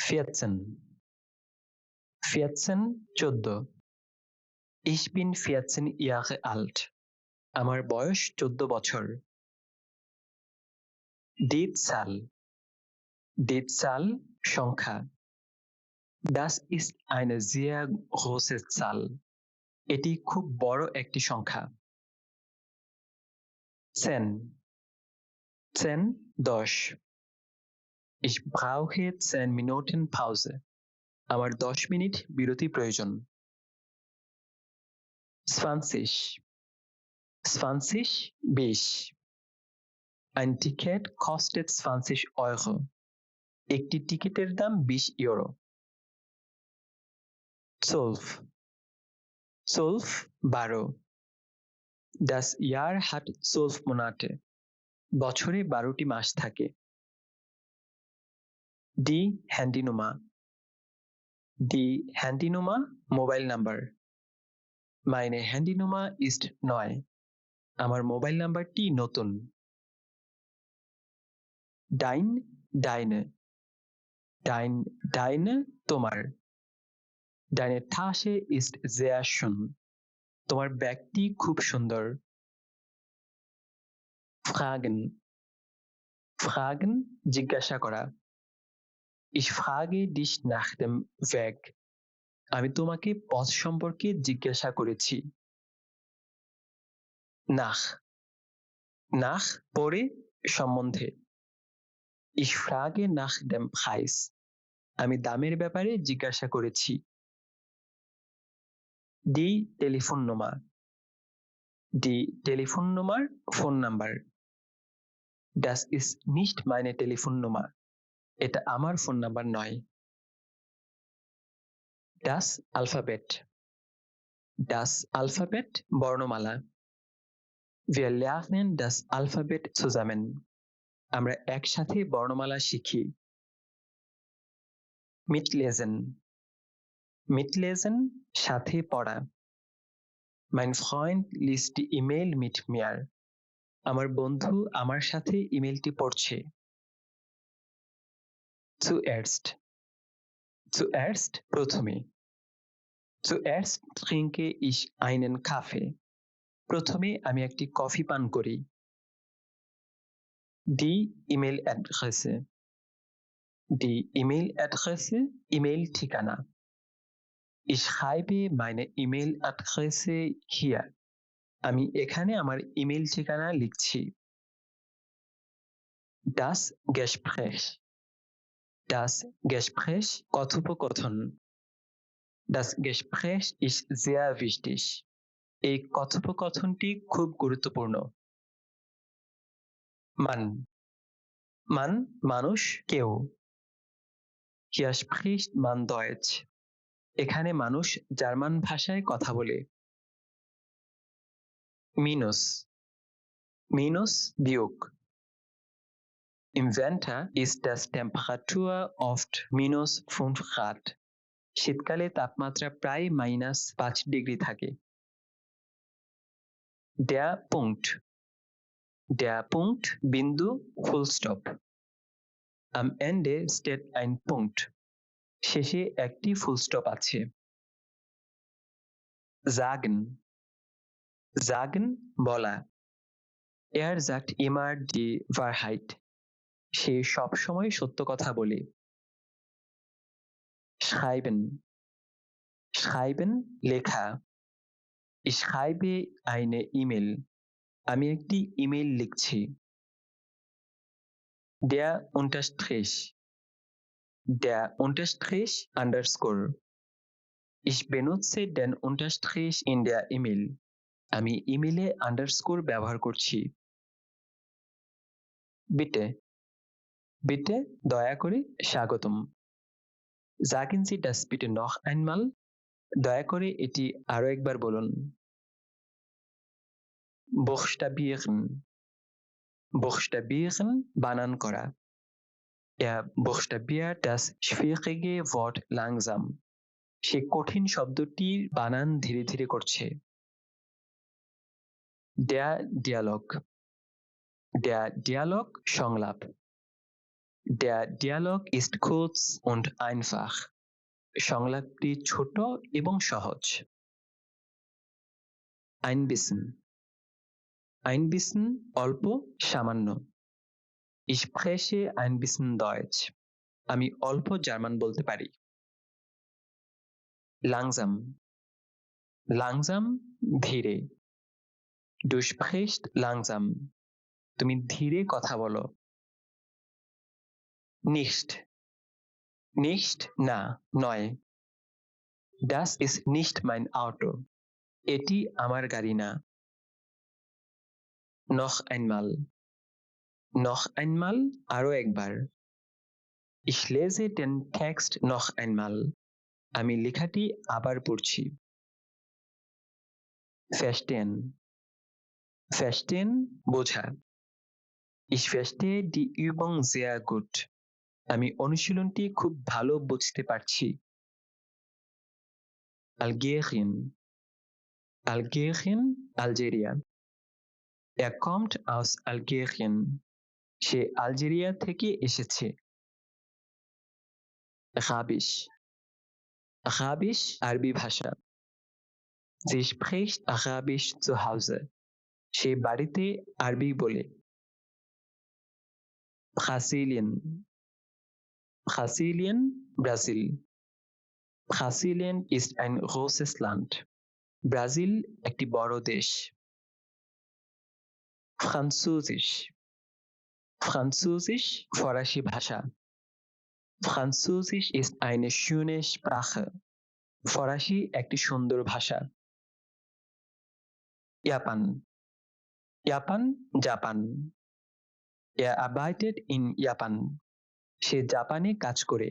14 14 14 Ich bin 14 Jahre alt. আমার বয়স 14 বছর। Die Zahl সংখ্যা। Das ist eine sehr große Zahl. এটি খুব বড় একটি সংখ্যা। 10 10 Ich brauche 10 Minuten Pause. আমার 10 মিনিট বিরতি প্রয়োজন। 20 20 Ein Ticket kostet 20 Euro. একটি টিকিটের দাম 20 euro. 12 Das Jahr hat 12 Monate. বছরে 12টি মাস থাকে। Die Handynummer mobile number. Meine Handynummer ist neu. আমার মোবাইল নাম্বারটি নতুন। Deine তোমার। Deine Tasche ist sehr schön. তোমার ব্যাগটি খুব সুন্দর। Fragen জিজ্ঞাসা করা। Ich frage dich nach dem Weg. আমি তোমাকে পথ সম্পর্কে জিজ্ঞাসা করেছি। Nach পরে সম্বন্ধে। Ich frage nach dem Preis. আমি দামের ব্যাপারে জিজ্ঞাসা করেছি। Die Telefonnummer phone number. Das ist nicht meine Telefonnummer. এটা আমার ফোন নাম্বার নয়। Das Alphabet বর্ণমালা। Wir lernen das Alphabet zusammen. আমরা একসাথে বর্ণমালা শিখি। Mitlesen সাথে পড়া। Mein Freund liest die E-Mail mit mir. আমার বন্ধু আমার সাথে ইমেলটি পড়ছে। Zuerst প্রথমে। Zuerst trinke ich einen Kaffee. প্রথমে আমি একটি কফি পান করি। Die E-Mail-Adresse ইমেল ঠিকানা। Ich schreibe meine E-Mail-Adresse hier. আমি এখানে আমার ইমেল ঠিকানা লিখছি। Das Gespräch কথোপকথন। Das Gespräch ist sehr wichtig. এই কথোপকথনটি খুব গুরুত্বপূর্ণ। Man মানুষ কেউ। Hier spricht man Deutsch. এখানে মানুষ জার্মান ভাষায় কথা বলে। Minus বিয়োগ। Im Winter ist das Temperatur oft -5 Grad. শীতকালে তাপমাত্রা প্রায় -5 ডিগ্রি থাকে। Der Punkt বিন্দু full stop. Am Ende steht ein Punkt. শেষে একটি ফুল স্টপ আছে। Sagen বলা। Er sagt immer die Wahrheit. সে সবসময় সত্য কথা বলে। Schreiben লেখা। Ich schreibe eine E-Mail. আমি একটি ইমেল লিখছি। Der Unterstrich Ich benutze den Unterstrich in der E-Mail. আমি ইমেলে আন্ডারস্কোর ব্যবহার করছি। Bitte দয়া করে স্বাগতম। Sagen Sie das bitte noch einmal. দয়া করে এটি আরো একবার বলুন। Buchstabieren বানান করা। Er buchstabiert das schwierige Wort langsam. সে কঠিন শব্দটির বানান ধীরে ধীরে করছে। Der Dialog সংলাপ। Der Dialog ist kurz und einfach. সংলাপটি ছোট এবং সহজ। Ein bisschen. Ein bisschen অল্প সামান্য। Ich spreche ein bisschen Deutsch. আমি অল্প জার্মান বলতে পারি। Langsam. Langsam ধীরে। Du sprichst langsam. তুমি ধীরে কথা বলো। Nicht. Nicht না নয়। Das ist nicht mein Auto. এটি আমার গাড়ি না। Noch einmal. Noch einmal আরো একবার। Ich lese den Text noch einmal. আমি লেখাটি আবার পড়ছি। Verstehen. Verstehen বোঝা। Ich verstehe die Übung sehr gut. আমি অনুশীলনটি খুব ভালো বুঝতে পারছি। Algerien. Algerien, Algeria. Er kommt aus Algerien. সে আলজেরিয়া থেকে এসেছে। Arabisch. Arabisch আরবি ভাষা। Sie spricht Arabisch zu Hause. সে বাড়িতে আরবি বলে। Brasilien. Brasilien, Brasil. Brasilien ist ein großes Land. Brazil একটি বড় দেশ। Französisch. Französisch ফরাসি ভাষা। Französisch ist eine schöne Sprache. ফরাসি একটি সুন্দর ভাষা। Japan. Japan, Japan. Er arbeitet in Japan. সে জাপানে কাজ করে।